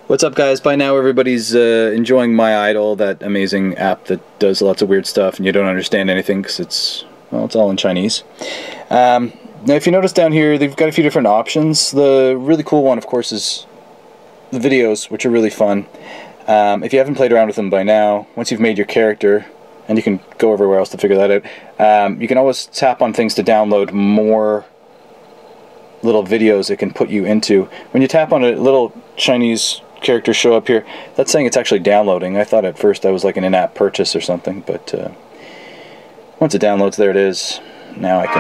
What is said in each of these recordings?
What's up, guys? By now everybody's enjoying MyIdol, that amazing app that does lots of weird stuff and you don't understand anything because it's all in Chinese. Now if you notice down here, they've got a few different options. The really cool one, of course, is the videos, which are really fun. If you haven't played around with them by now, once you've made your character, and you can go everywhere else to figure that out, you can always tap on things to download more little videos it can put you into. When you tap on a little Chinese character show up here, that's saying it's actually downloading. I thought at first that was like an in-app purchase or something, but once it downloads, there it is. Now I can...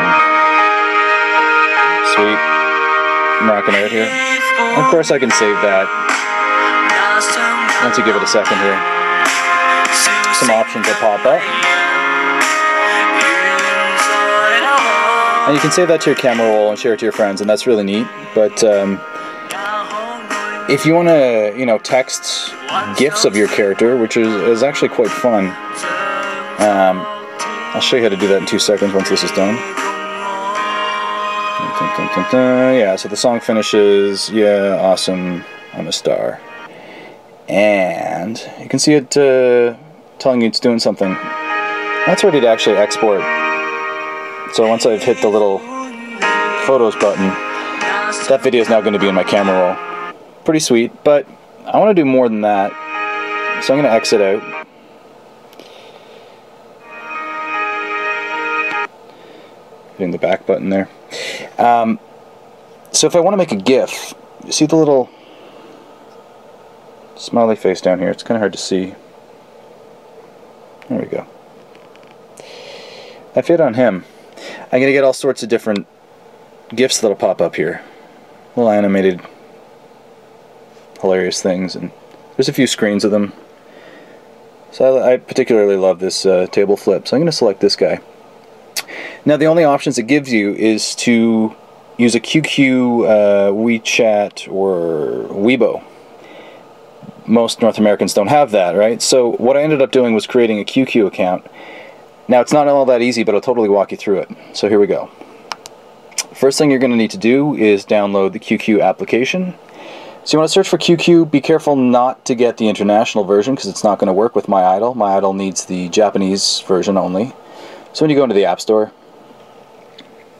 Sweet. I'm rocking out here. And of course I can save that once you give it a second here. Some options that pop up. And you can save that to your camera roll and share it to your friends, and that's really neat. But if you want to, text GIFs of your character, which is actually quite fun, I'll show you how to do that in 2 seconds once this is done. Yeah, so the song finishes, yeah, awesome, I'm a star. And you can see it telling you it's doing something. That's ready to actually export. So once I've hit the little photos button, that video is now going to be in my camera roll. Pretty sweet, but I want to do more than that, so I'm going to exit out. Hitting the back button there. So if I want to make a GIF, you see the little smiley face down here? It's kind of hard to see. There we go. I fit on him. I'm going to get all sorts of different GIFs that'll pop up here. Little animated, hilarious things, and there's a few screens of them. So I particularly love this table flip, so I'm going to select this guy. Now the only options it gives you is to use a QQ, WeChat, or Weibo. Most North Americans don't have that, right? So what I ended up doing was creating a QQ account. Now it's not all that easy, but I'll totally walk you through it. So here we go. First thing you're going to need to do is download the QQ application. So you want to search for QQ. Be careful not to get the international version because it's not going to work with MyIdol. MyIdol needs the Japanese version only. So when you go into the App Store,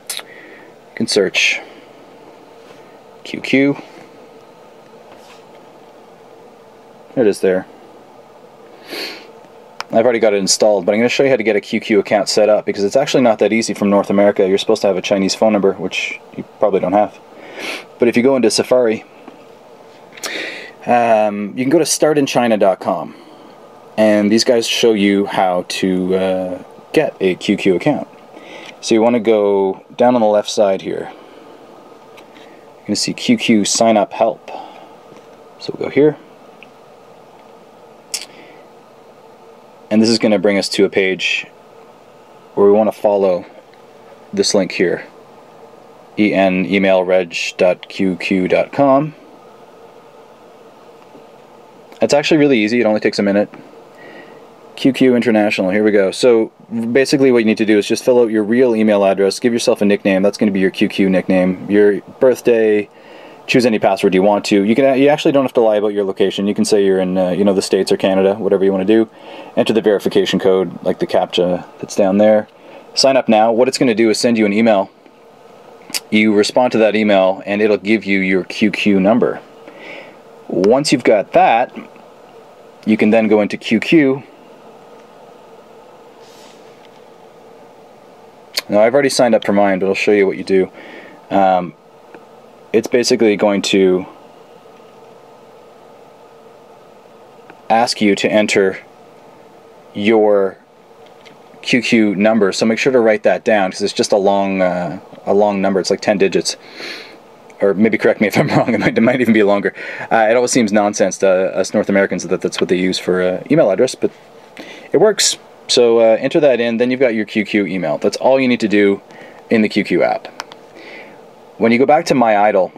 you can search QQ. There it is there. I've already got it installed, but I'm going to show you how to get a QQ account set up because it's actually not that easy from North America. You're supposed to have a Chinese phone number, which you probably don't have. But if you go into Safari, you can go to startinchina.com, and these guys show you how to get a QQ account. So you want to go down on the left side here. You're going to see QQ sign up help. So we'll go here. And this is going to bring us to a page where we want to follow this link here, emailreg.qq.com. It's actually really easy. It only takes a minute. QQ International. Here we go. So basically what you need to do is just fill out your real email address, give yourself a nickname. That's going to be your QQ nickname, your birthday. Choose any password you want to. You actually don't have to lie about your location. You can say you're in the States or Canada, whatever you want to do. Enter the verification code, like the CAPTCHA that's down there. Sign up now. What it's going to do is send you an email. You respond to that email and it'll give you your QQ number. Once you've got that, you can then go into QQ. Now I've already signed up for mine, but I'll show you what you do. It's basically going to ask you to enter your QQ number, so make sure to write that down because it's just a long number. It's like 10 digits, or maybe correct me if I'm wrong. It might even be longer. It always seems nonsense to us North Americans that that's what they use for email address, but it works. So enter that in, then you've got your QQ email. That's all you need to do in the QQ app. When you go back to MyIdol,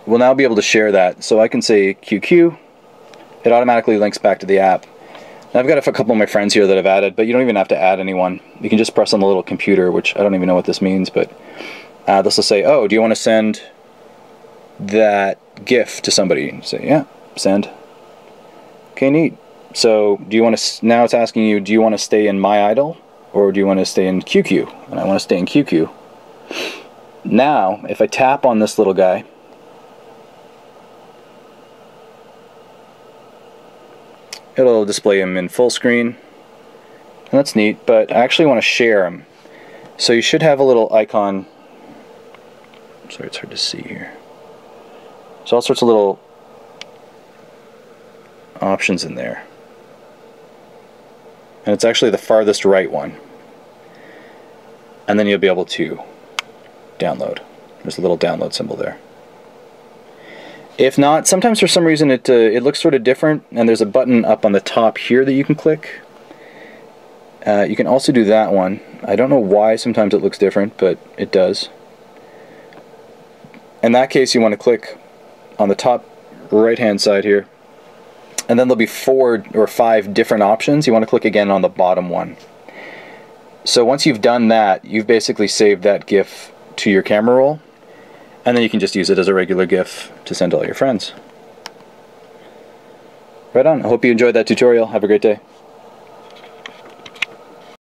we'll now be able to share that. So I can say QQ, it automatically links back to the app. Now I've got a couple of my friends here that I've added, but you don't even have to add anyone. You can just press on the little computer, which I don't even know what this means, but this will say, oh, do you want to send that GIF to somebody. Say, yeah, send. Okay, neat. So do you want to, now it's asking you, do you want to stay in MyIdol or do you want to stay in QQ? And I want to stay in QQ. Now, if I tap on this little guy, it'll display him in full screen. And that's neat, but I actually want to share him. So you should have a little icon. Sorry, it's hard to see here. So all sorts of little options in there. And it's actually the farthest right one. And then you'll be able to download. There's a little download symbol there. If not, sometimes for some reason it looks sort of different, and there's a button up on the top here that you can click. You can also do that one. I don't know why sometimes it looks different, but it does. In that case, you want to click on the top right hand side here, and then there'll be 4 or 5 different options. You want to click again on the bottom one. So once you've done that, you've basically saved that GIF to your camera roll, and then you can just use it as a regular GIF to send to all your friends. Right on. I hope you enjoyed that tutorial. Have a great day.